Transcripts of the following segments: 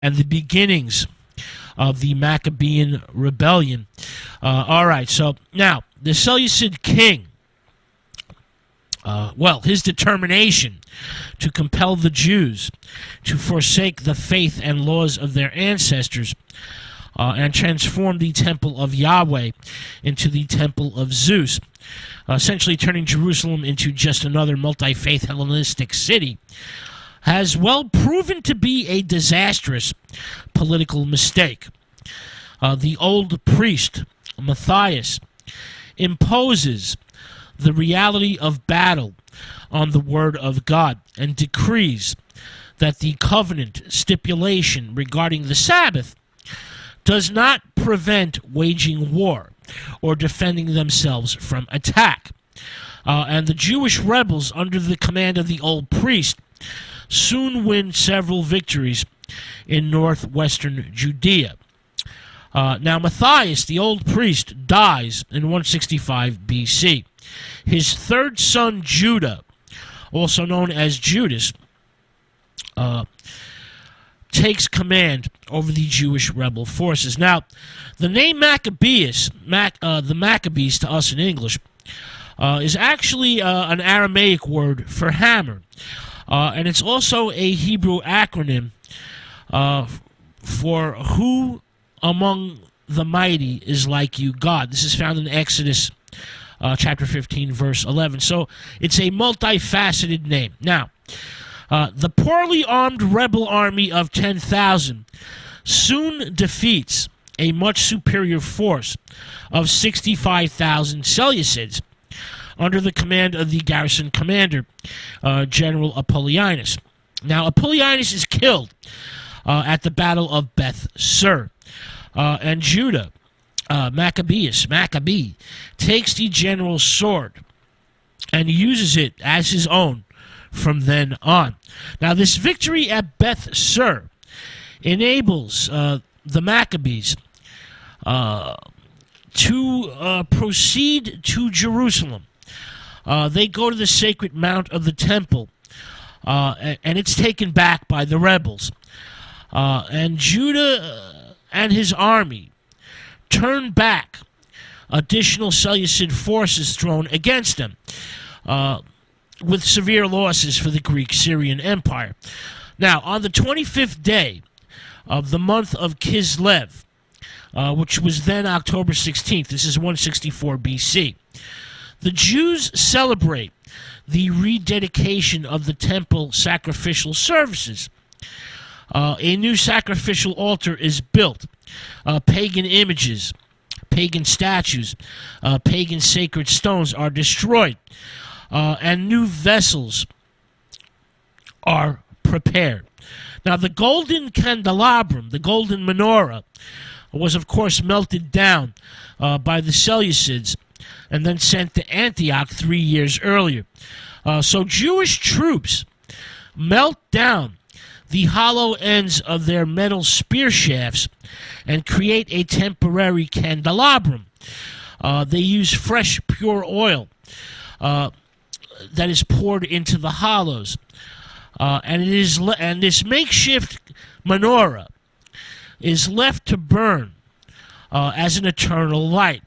and the beginnings of the Maccabean rebellion. All right, so now the Seleucid king, his determination to compel the Jews to forsake the faith and laws of their ancestors and transform the temple of Yahweh into the temple of Zeus, essentially turning Jerusalem into just another multi-faith Hellenistic city, has proven to be a disastrous political mistake. The old priest, Matthias, imposes the reality of battle on the Word of God and decrees that the covenant stipulation regarding the Sabbath does not prevent waging war or defending themselves from attack. And the Jewish rebels, under the command of the old priest, soon win several victories in northwestern Judea. Now Matthias, the old priest, dies in 165 BC. His third son, Judah, also known as Judas, takes command over the Jewish rebel forces. Now, the name Maccabees, the Maccabees to us in English, is actually an Aramaic word for hammer. And it's also a Hebrew acronym for who among the mighty is like you, God. This is found in Exodus chapter 15, verse 11. So it's a multifaceted name. Now, the poorly armed rebel army of 10,000 soon defeats a much superior force of 65,000 Seleucids under the command of the garrison commander, General Apollonius. Now, Apollonius is killed at the Battle of Beth-sur, and Judah, Maccabee, takes the general's sword and uses it as his own from then on. Now, this victory at Beth-sur enables the Maccabees to proceed to Jerusalem. They go to the sacred mount of the temple, and it's taken back by the rebels. And Judah and his army turn back additional Seleucid forces thrown against them, with severe losses for the Greek-Syrian Empire. Now, on the 25th day of the month of Kislev, which was then October 16th, this is 164 BC, the Jews celebrate the rededication of the temple sacrificial services. A new sacrificial altar is built. Pagan images, pagan statues, pagan sacred stones are destroyed, and new vessels are prepared. Now, the golden candelabrum, the golden menorah, was, of course, melted down by the Seleucids and then sent to Antioch 3 years earlier. So Jewish troops melt down the hollow ends of their metal spear shafts and create a temporary candelabrum. They use fresh, pure oil that is poured into the hollows. And this makeshift menorah is left to burn as an eternal light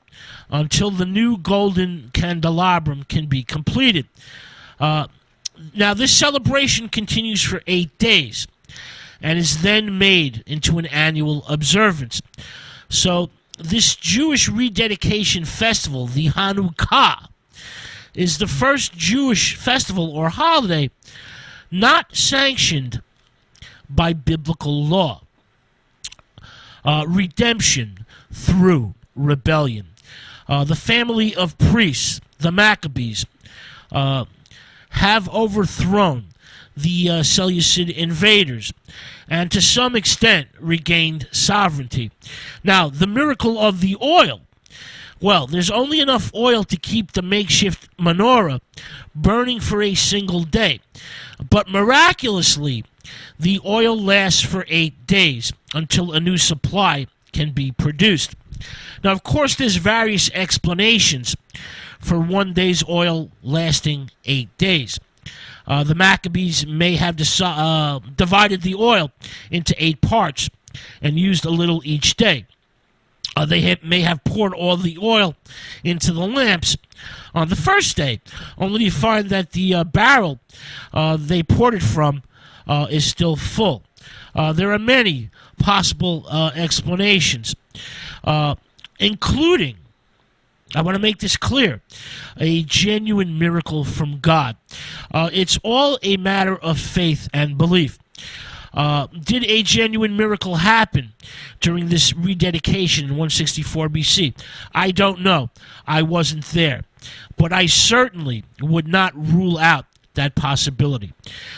until the new golden candelabrum can be completed. Now, this celebration continues for 8 days and is then made into an annual observance. So this Jewish rededication festival, the Hanukkah, is the first Jewish festival or holiday not sanctioned by biblical law. Redemption through rebellion. The family of priests, the Maccabees, have overthrown the Seleucid invaders and to some extent regained sovereignty. Now, the miracle of the oil. Well, there's only enough oil to keep the makeshift menorah burning for a single day. But miraculously, the oil lasts for 8 days until a new supply can be produced. Now, of course, there's various explanations for one day's oil lasting 8 days. The Maccabees may have divided the oil into 8 parts and used a little each day. They may have poured all the oil into the lamps on the first day, only to find that the barrel they poured it from is still full. There are many possible explanations, including, I want to make this clear, a genuine miracle from God. It's all a matter of faith and belief. Did a genuine miracle happen during this rededication in 164 BC? I don't know. I wasn't there. But I certainly would not rule out that possibility.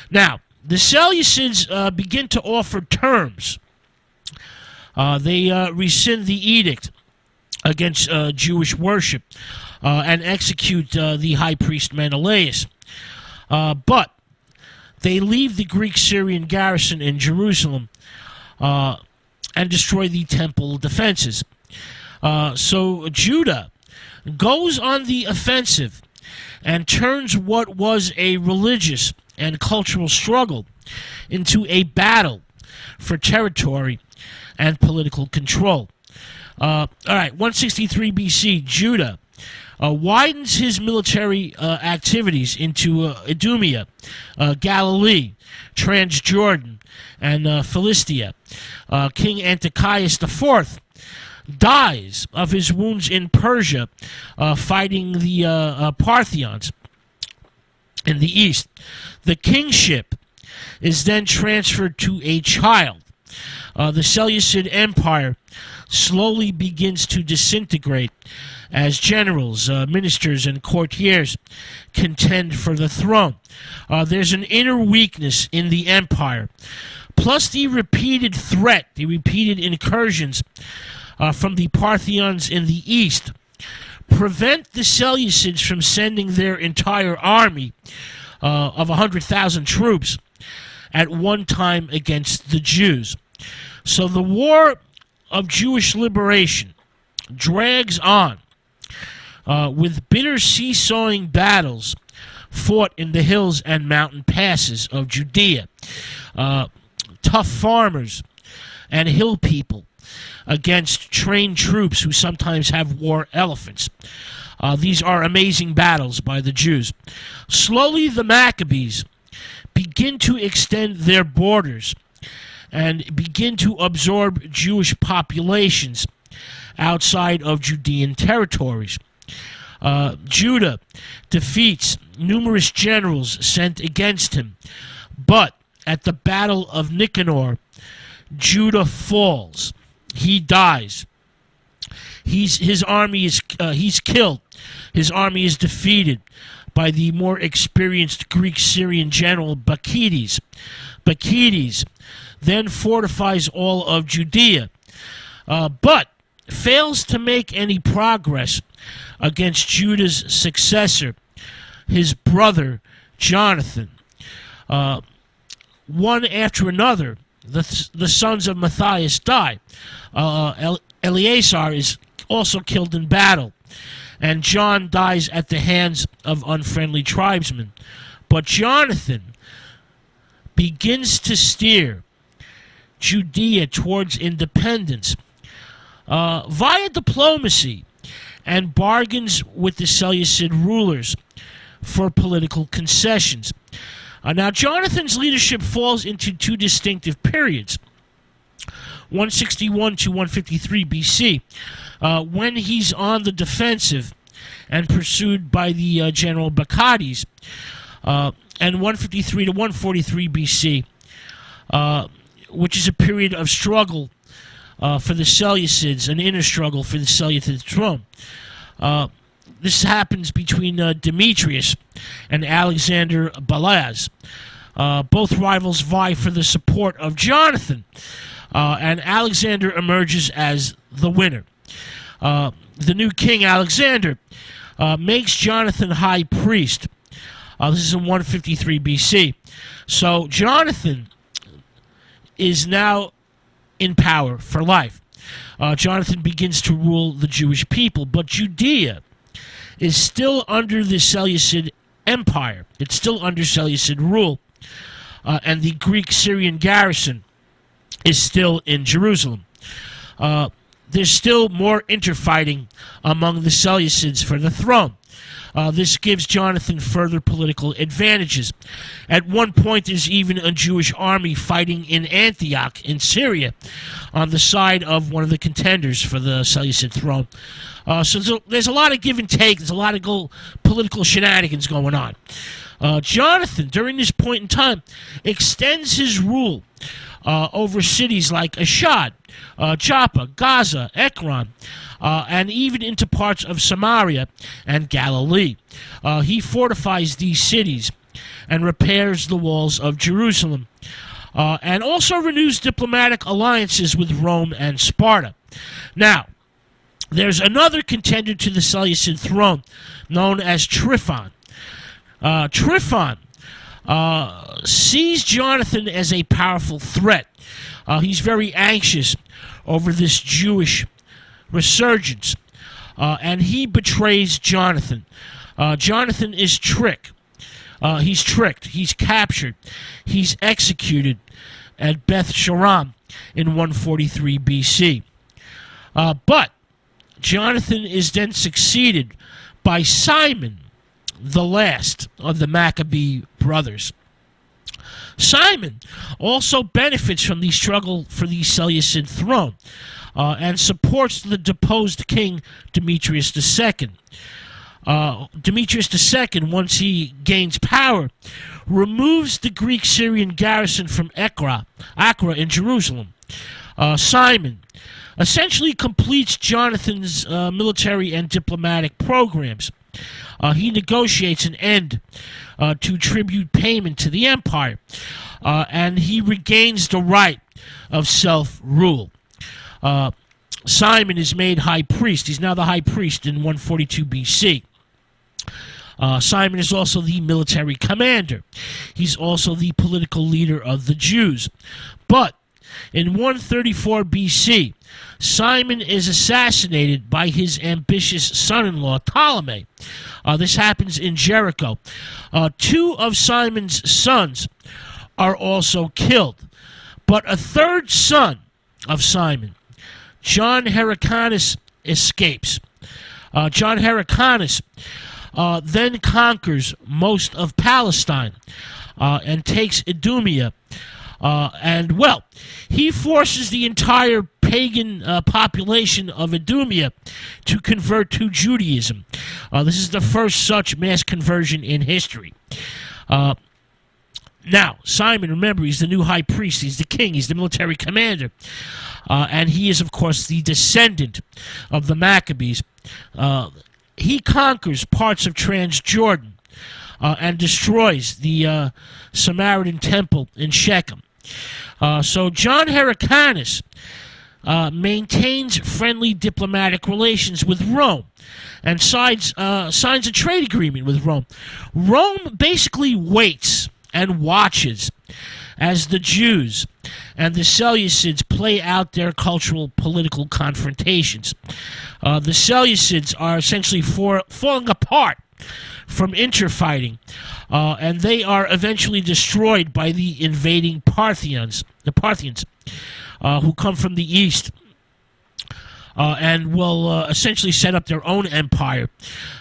Now, the Seleucids begin to offer terms. They rescind the edict against Jewish worship and execute the high priest Menelaus. But they leave the Greek-Syrian garrison in Jerusalem and destroy the temple defenses. So Judah goes on the offensive and turns what was a religious and cultural struggle into a battle for territory and political control. All right, 163 BC, Judah widens his military activities into Idumea, Galilee, Transjordan, and Philistia. King Antiochus IV dies of his wounds in Persia, fighting the Parthians in the east. The kingship is then transferred to a child. The Seleucid Empire slowly begins to disintegrate as generals, ministers, and courtiers contend for the throne. There's an inner weakness in the empire, plus the repeated threat, the repeated incursions from the Parthians in the east prevent the Seleucids from sending their entire army of 100,000 troops at one time against the Jews. So the war of Jewish liberation drags on with bitter seesawing battles fought in the hills and mountain passes of Judea. Tough farmers and hill people against trained troops who sometimes have war elephants. These are amazing battles by the Jews. Slowly the Maccabees begin to extend their borders and begin to absorb Jewish populations outside of Judean territories. Judah defeats numerous generals sent against him, but at the Battle of Nicanor, Judah falls. He dies. His army is he's killed. His army is defeated by the more experienced Greek-Syrian general Bacchides. Bacchides then fortifies all of Judea, but fails to make any progress against Judah's successor, his brother Jonathan. One after another, the sons of Matthias die. Eleazar is also killed in battle, and John dies at the hands of unfriendly tribesmen. But Jonathan begins to steer Judea towards independence via diplomacy and bargains with the Seleucid rulers for political concessions. Now, Jonathan's leadership falls into two distinctive periods. 161 to 153 BC, when he's on the defensive and pursued by the general Bacchides, and 153 to 143 BC, which is a period of struggle for the Seleucids, an inner struggle for the Seleucid throne. This happens between Demetrius and Alexander Balaz. Both rivals vie for the support of Jonathan, and Alexander emerges as the winner. The new king, Alexander, makes Jonathan high priest. This is in 153 BC. So Jonathan is now in power for life. Jonathan begins to rule the Jewish people, but Judea is still under the Seleucid Empire. It's still under Seleucid rule, and the Greek-Syrian garrison is still in Jerusalem. There's still more interfighting among the Seleucids for the throne. This gives Jonathan further political advantages. At one point, there's even a Jewish army fighting in Antioch in Syria on the side of one of the contenders for the Seleucid throne. So there's a lot of give and take. There's a lot of political shenanigans going on. Jonathan, during this point in time, extends his rule over cities like Ashdod, Joppa, Gaza, Ekron, and even into parts of Samaria and Galilee. He fortifies these cities and repairs the walls of Jerusalem, and also renews diplomatic alliances with Rome and Sparta. Now, there's another contender to the Seleucid throne known as Tryphon. Tryphon sees Jonathan as a powerful threat. He's very anxious over this Jewish resurgence, and he betrays Jonathan. Jonathan is tricked. He's tricked. He's captured. He's executed at Beth Sharam in 143 BC. But Jonathan is then succeeded by Simon, the last of the Maccabee brothers. Simon also benefits from the struggle for the Seleucid throne and supports the deposed king Demetrius II. Demetrius II, once he gains power, removes the Greek-Syrian garrison from Acra in Jerusalem. Simon essentially completes Jonathan's military and diplomatic programs. He negotiates an end to tribute payment to the empire, and he regains the right of self-rule. Simon is made high priest. He's now the high priest in 142 BC. Simon is also the military commander. He's also the political leader of the Jews. But in 134 BC, Simon is assassinated by his ambitious son-in-law, Ptolemy. This happens in Jericho. Two of Simon's sons are also killed. But a third son of Simon, John Hyrcanus, escapes. John Hyrcanus then conquers most of Palestine and takes Idumea. He forces the entire pagan population of Idumea to convert to Judaism. This is the first such mass conversion in history. Now, Simon, remember, he's the new high priest. He's the king. He's the military commander. And he is, of course, the descendant of the Maccabees. He conquers parts of Transjordan and destroys the Samaritan temple in Shechem. So John Hyrcanus maintains friendly diplomatic relations with Rome and signs a trade agreement with Rome. Rome basically waits and watches as the Jews and the Seleucids play out their cultural political confrontations. The Seleucids are essentially falling apart from interfighting, and they are eventually destroyed by the invading Parthians, who come from the east and will essentially set up their own empire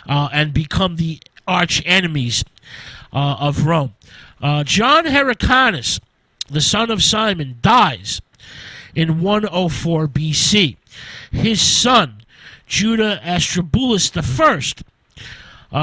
and become the arch enemies of Rome. John Hyrcanus, the son of Simon, dies in 104 BC. His son, Judah Astrobulus I, who